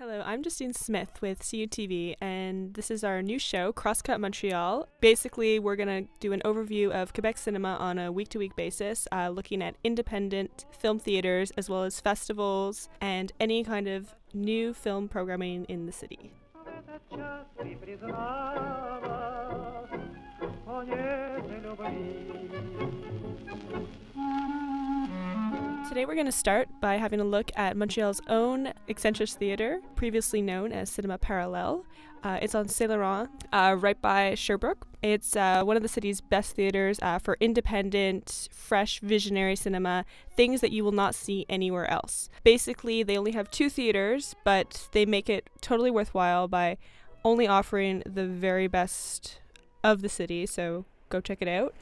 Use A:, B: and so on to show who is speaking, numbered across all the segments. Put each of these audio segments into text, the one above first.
A: Hello, I'm Justine Smith with CUTV, and this is our new show, Crosscut Montreal. Basically, we're going to do an overview of Quebec cinema on a week-to-week basis, looking at independent film theaters as well as festivals and any kind of new film programming in the city. Today we're going to start by having a look at Montreal's own eccentric theatre, previously known as Cinema Parallel. It's on Saint Laurent, right by Sherbrooke. It's one of the city's best theatres for independent, fresh, visionary cinema, things that you will not see anywhere else. Basically, they only have 2 theatres, but they make it totally worthwhile by only offering the very best of the city, so go check it out.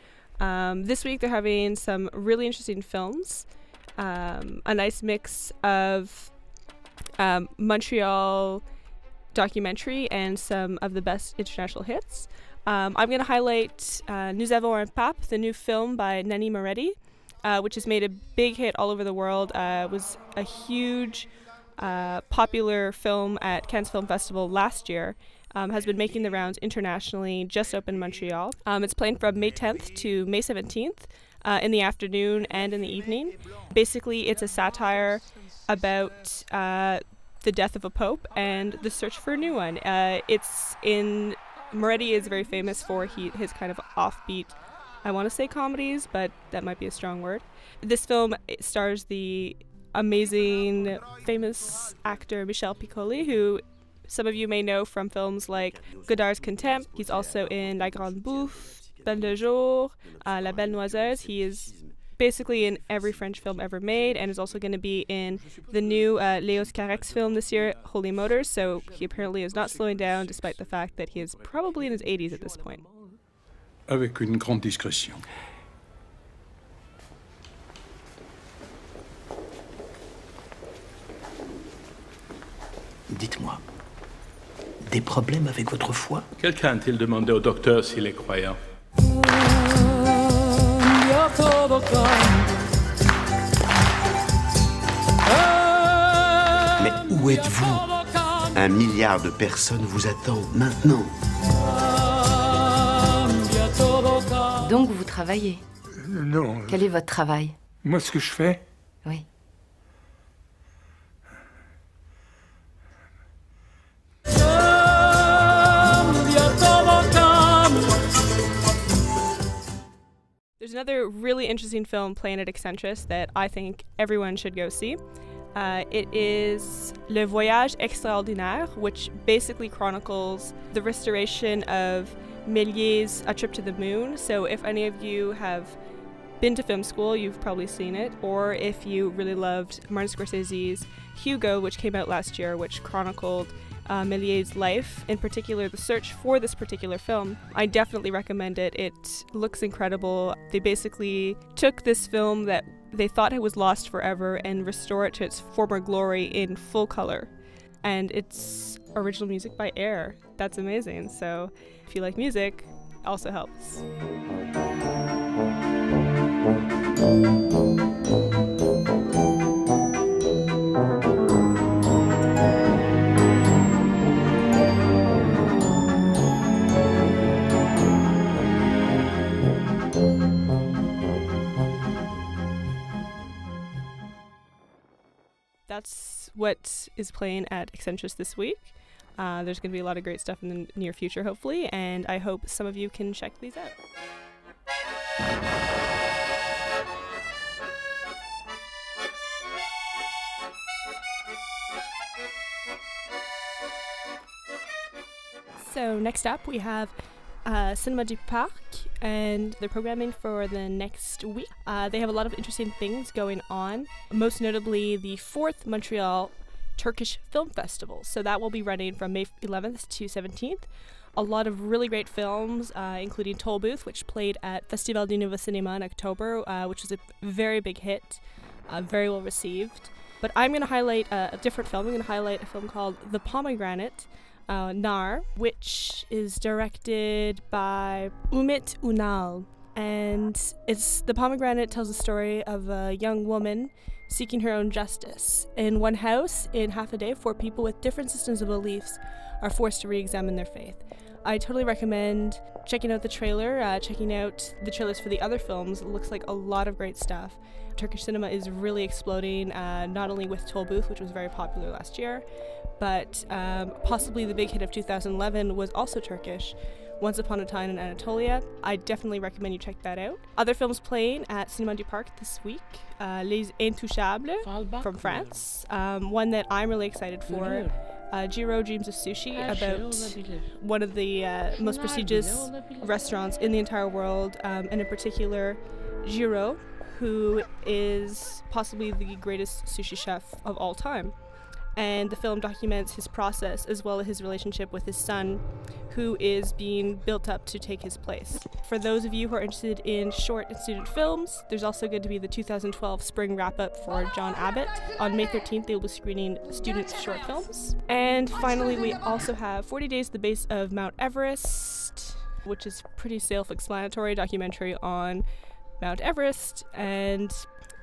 A: This week they're having some really interesting films. A nice mix of Montreal documentary and some of the best international hits. I'm going to highlight Nous avons un pape, the new film by Nanni Moretti, which has made a big hit all over the world. It was a huge popular film at Cannes Film Festival last year. Has been making the rounds internationally, just opened in Montreal. It's playing from May 10th to May 17th. In the afternoon and in the evening. Basically, it's a satire about the death of a pope and the search for a new one. Moretti is very famous for his kind of offbeat, I want to say comedies, but that might be a strong word. This film stars the amazing, famous actor Michel Piccoli, who some of you may know from films like Godard's Contempt. He's also in La Grande Bouffe, Belle de Jour, La Belle Noiseuse. He is basically in every French film ever made and is also going to be in the new Léos Carax film this year, Holy Motors, so he apparently is not slowing down despite the fact that he is probably in his 80s at this point.
B: Avec une grande discrétion.
C: Dites-moi, des problèmes avec votre foi?
D: Quelqu'un a-t-il demandé au docteur s'il est croyant?
C: Mais où êtes-vous? 1 milliard de personnes vous attendent maintenant.
E: Donc vous travaillez?
B: Non.
E: Quel est votre travail?
B: Moi, ce que je fais,
E: Oui.
A: There's another really interesting film playing at Eccentric that I think everyone should go see. It is Le Voyage Extraordinaire, which basically chronicles the restoration of Méliès's A Trip to the Moon. So if any of you have been to film school, you've probably seen it, or if you really loved Martin Scorsese's Hugo, which came out last year, which chronicled Méliès's life, in particular the search for this particular film. I definitely recommend it. It looks incredible. They basically took this film that they thought it was lost forever and restore it to its former glory in full color. And it's original music by Air. That's amazing. So if you like music, it also helps. That's what is playing at Eccentric this week. There's going to be a lot of great stuff in the near future, hopefully, and I hope some of you can check these out. So next up we have Cinema du Parc and the programming for the next week. They have a lot of interesting things going on, most notably the 4th Montreal Turkish Film Festival. So that will be running from May 11th to 17th. A lot of really great films, including Toll Booth, which played at Festival du Nouveau Cinéma in October, which was a very big hit, very well received. But I'm going to highlight a different film. I'm going to highlight a film called The Pomegranate, Nar, which is directed by Umit Unal. And The Pomegranate tells the story of a young woman seeking her own justice. In one house, in half a day, 4 people with different systems of beliefs are forced to re-examine their faith. I totally recommend checking out the trailer, checking out the trailers for the other films. It looks like a lot of great stuff. Turkish cinema is really exploding, not only with Tollbooth, which was very popular last year, but possibly the big hit of 2011 was also Turkish, Once Upon a Time in Anatolia. I definitely recommend you check that out. Other films playing at Cinéma du Parc this week, Les Intouchables from France, one that I'm really excited for. Jiro Dreams of Sushi, about one of the most prestigious restaurants in the entire world, and in particular Jiro, who is possibly the greatest sushi chef of all time. And the film documents his process as well as his relationship with his son, who is being built up to take his place. For those of you who are interested in short and student films, there's also going to be the 2012 spring wrap-up for John Abbott. On May 13th, they will be screening student short films. And finally, we also have 40 Days at the Base of Mount Everest, which is pretty self-explanatory, documentary on Mount Everest, and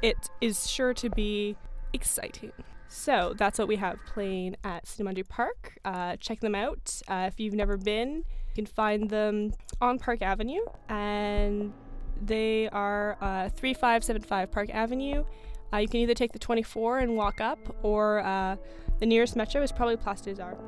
A: it is sure to be exciting. So that's what we have playing at Cinéma du Parc. Check them out. If you've never been, you can find them on Park Avenue, and they are 3575 Park Avenue. You can either take the 24 and walk up, or the nearest metro is probably Place des Arts.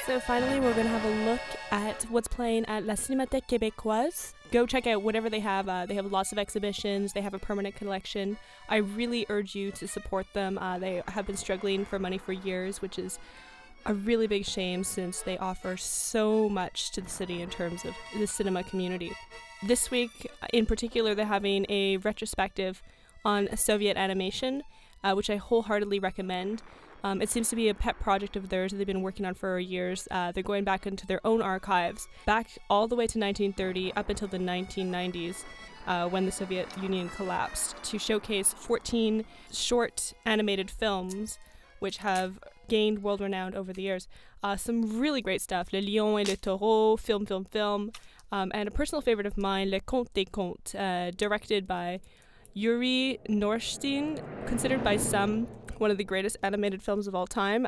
A: So finally, we're going to have a look at what's playing at La Cinémathèque Québécoise. Go check out whatever they have. They have lots of exhibitions. They have a permanent collection. I really urge you to support them. They have been struggling for money for years, which is a really big shame since they offer so much to the city in terms of the cinema community. This week, in particular, they're having a retrospective on Soviet animation, which I wholeheartedly recommend. It seems to be a pet project of theirs that they've been working on for years. They're going back into their own archives, back all the way to 1930 up until the 1990s, when the Soviet Union collapsed, to showcase 14 short animated films which have gained world renown over the years. Some really great stuff: Le Lion et le Taureau, Film, and a personal favorite of mine, Le Conte des Contes, directed by Yuri Norstein, considered by some one of the greatest animated films of all time.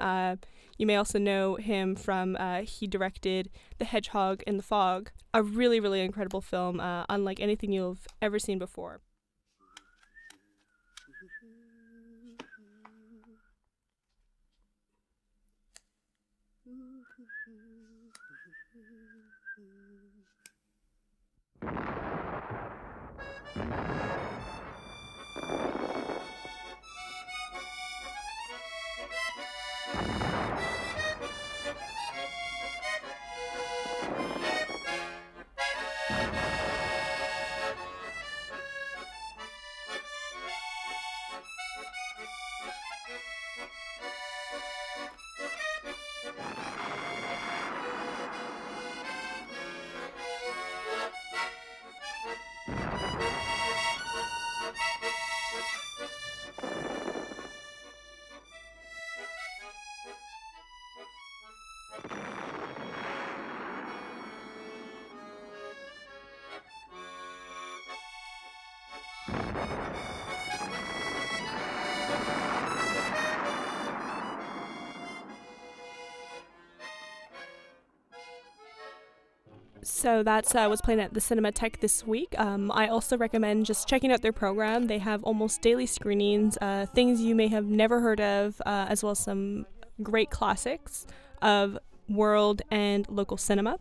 A: You may also know him from, he directed The Hedgehog in the Fog, a really, really incredible film, unlike anything you've ever seen before. So that's what's playing at the Cinémathèque this week. I also recommend just checking out their program. They have almost daily screenings, things you may have never heard of, as well as some great classics of world and local cinema.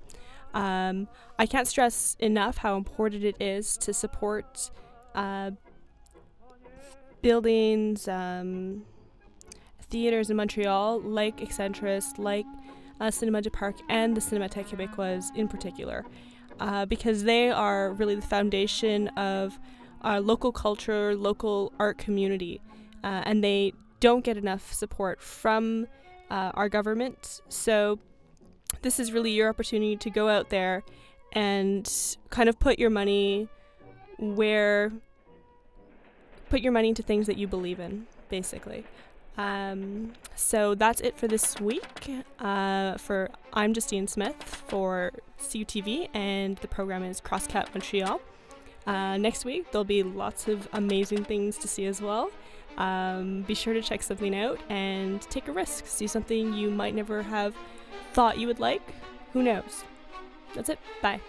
A: I can't stress enough how important it is to support buildings, theaters in Montreal, like Excentris, like Cinéma du Parc, and the Cinémathèque Québécoise in particular, because they are really the foundation of local culture, local art community, and they don't get enough support from our government. So this is really your opportunity to go out there and kind of put your money into things that you believe in, basically. So that's it for this week. I'm Justine Smith for CUTV, and the program is Crosscut Montreal. Next week there'll be lots of amazing things to see as well. Be sure to check something out and take a risk. See something you might never have thought you would like. Who knows? That's it. Bye.